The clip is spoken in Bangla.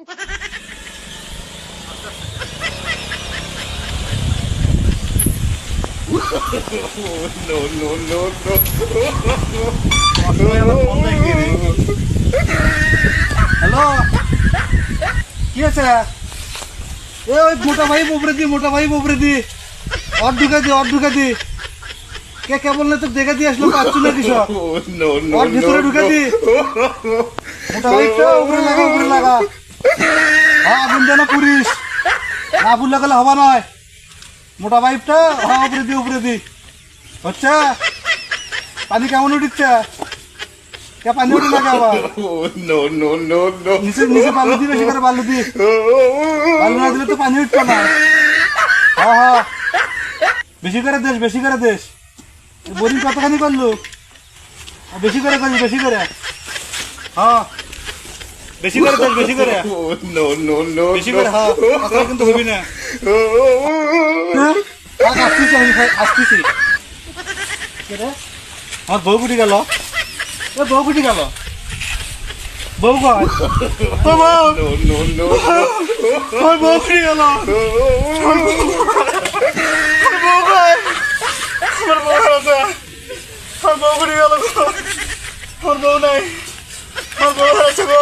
No, no, no, no. Hello, কি আছে? এ ওই মোটা ভাই ববরে দি অর ঢুকে দি কে বললে তো দেখে দিয়ে আসলো পাচ্ছি না কিছু No, no, ওর ভিতরে ঢুকে দি মোটা ভাইটা উপরে লাগা হ্যাঁ আগুন যেন পুরিস না পুরলে গেলে হবা নয় মোটা পাইপটা হ্যাঁ উপরে দি হচ্ছে পানি কেমন উঠিচ্ছে কে পানি উঠে লাগে আবার No, no, no, no. নিচে বালু দি বেশি করে বালু না দিলে তো পানি উঠতো না হ্যাঁ বেশি করে দেশ বোরিং কতখানি করলু বেশি করে হ্যাঁ বেশি করে No, no, no. বেশি করে হ্যাঁ কথা কিন্তু হবি না আসতেছি আমার বউ কুটি গেল বউ কয় ও বউ No, no, no. ওই বউ কুটি গেল বউ কয় আমার বউ আছে আমার বউ কুটি গেল আমার বউ নাই আমার বউ আছে গো